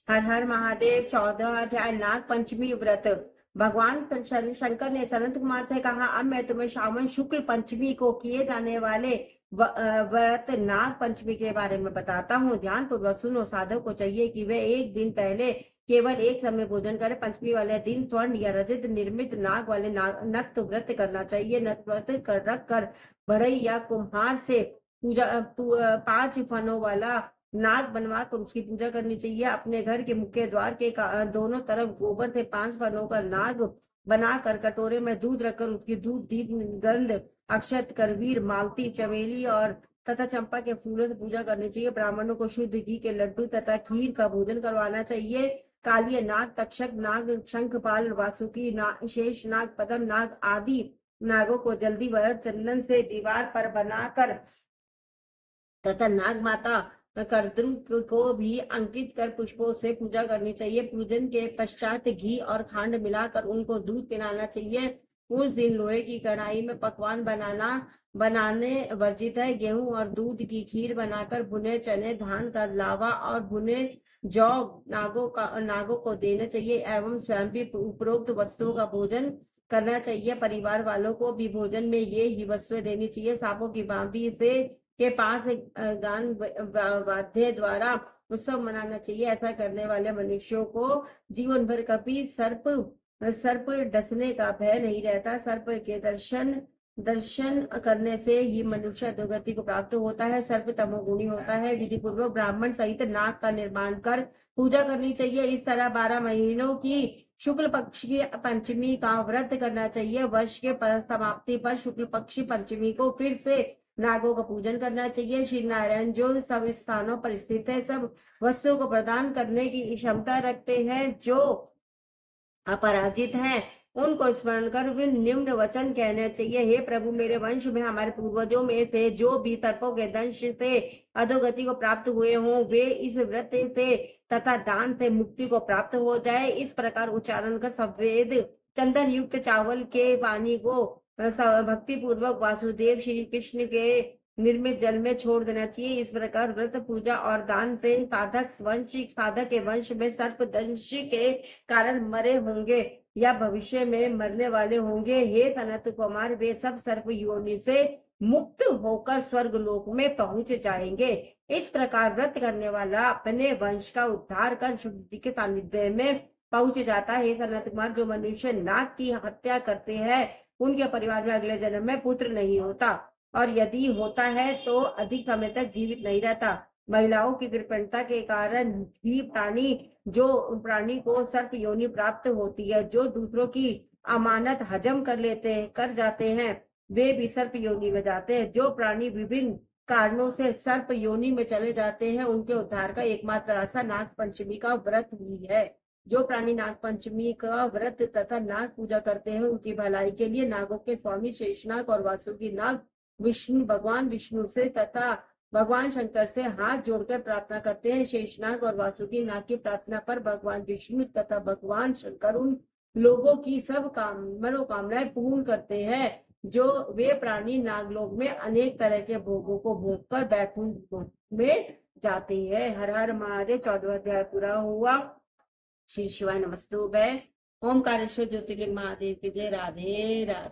हर हर महादेव। 14वां अध्याय नाग पंचमी व्रत। भगवान शंकर ने सनत कुमार से कहा, अब मैं तुम्हें श्रावण शुक्ल पंचमी को किए जाने वाले व्रत नाग पंचमी के बारे में बताता हूँ। ध्यान पूर्वक सुनो। साधक को चाहिए कि वे एक दिन पहले केवल एक समय भोजन करे। पंचमी वाले दिन स्वर्ण या रजत निर्मित नाग वाले नक्त व्रत करना चाहिए। नक्त व्रत कर रख कर बढ़ई या कुम्हार से 5 फनों वाला नाग बनवा कर उसकी पूजा करनी चाहिए। अपने घर के मुख्य द्वार के दोनों तरफ गोबर से 5 फनों का नाग बनाकर कटोरे में दूध रखकर उसकी धूप दीप गंध अक्षत करवीर मालती चमेली और तथा चंपा के फूलों से पूजा करनी चाहिए। ब्राह्मणों को शुद्ध घी के लड्डू तथा खीर का भोजन करवाना चाहिए। कालिय नाग, तक्षक नाग, शंखपाल, वासुकी शेष नाग, पदम नाग आदि नागों को जल्दी व चंदन से दीवार पर बनाकर तथा नाग माता कर्तृ को भी अंकित कर पुष्पों से पूजा करनी चाहिए। पूजन के पश्चात घी और खांड मिलाकर उनको दूध पिलाना चाहिए। उस दिन लोहे की कढ़ाई में पकवान बनाने वर्जित है। गेहूं और दूध की खीर बनाकर भुने चने, धान का लावा और भुने जौ नागों को देना चाहिए एवं स्वयं भी उपरोक्त वस्तुओं का भोजन करना चाहिए। परिवार वालों को भी भोजन में ये ही वस्तुएं देनी चाहिए। सांपों की भांति से के पास गान वाद्य द्वारा उत्सव मनाना चाहिए। ऐसा करने वाले मनुष्यों को जीवन भर कभी सर्प डसने का भय नहीं रहता। सर्प के दर्शन करने से ही मनुष्य अधोगति को प्राप्त होता है। सर्प तमोगुणी होता है। विधि पूर्वक ब्राह्मण सहित नाग का निर्माण कर पूजा करनी चाहिए। इस तरह 12 महीनों की शुक्ल पक्ष की पंचमी का व्रत करना चाहिए। वर्ष के समाप्ति पर शुक्ल पक्षी पंचमी को फिर से नागों का पूजन करना चाहिए। श्री नारायण जो सब स्थानों पर स्थित है, सब वस्तुओं को प्रदान करने की क्षमता रखते हैं, जो अपराजित हैं, उनको स्मरण कर निम्न वचन कहना चाहिए। हे प्रभु, मेरे वंश में हमारे पूर्वजों में थे जो भी सर्पों के दंश से अधोगति को प्राप्त हुए हों, वे इस व्रत से तथा दान से मुक्ति को प्राप्त हो जाए। इस प्रकार उच्चारण कर सफेद चंदन युक्त चावल के पानी को भक्ति पूर्वक वासुदेव श्री कृष्ण के निर्मित जल में छोड़ देना चाहिए। इस प्रकार व्रत पूजा और दान से साधक के वंश में सर्प दंश के कारण मरे होंगे या भविष्य में मरने वाले होंगे। हे सनत कुमार, वे सब सर्प योनि से मुक्त होकर स्वर्ग लोक में पहुंच जाएंगे। इस प्रकार व्रत करने वाला अपने वंश का उद्धार कर शुद्धि के सानिध्य में पहुंच जाता है। हे सनत कुमार, जो मनुष्य नाग की हत्या करते हैं उनके परिवार में अगले जन्म में पुत्र नहीं होता, और यदि होता है तो अधिक समय तक जीवित नहीं रहता। महिलाओं की कृपणता के कारण भी प्राणी को सर्प योनि प्राप्त होती है। जो दूसरों की अमानत हजम कर जाते हैं, वे भी सर्प योनि में जाते हैं। जो प्राणी विभिन्न कारणों से सर्प योनि में चले जाते हैं, उनके उद्धार का एकमात्र रास्ता नाग पंचमी का व्रत ही है। जो प्राणी नाग पंचमी का व्रत तथा नाग पूजा करते हैं, उनकी भलाई के लिए नागों के स्वामी शेषनाग और वासुकी नाग भगवान विष्णु से तथा भगवान शंकर से हाथ जोड़कर प्रार्थना करते हैं। शेषनाग और वासुकी नाग की प्रार्थना पर भगवान विष्णु तथा भगवान शंकर उन लोगों की सब मनोकामनाएं पूर्ण करते हैं जो वे प्राणी नागलोक में अनेक तरह के भोगों को भोग कर बैकुंठ में जाते हैं। हर हर महादेव। 14वां अध्याय पूरा हुआ। श्री शिवाय नमस्तुभ्यं। ओमकारेश्वर ज्योतिर्लिंग महादेव की जय। राधे राधे।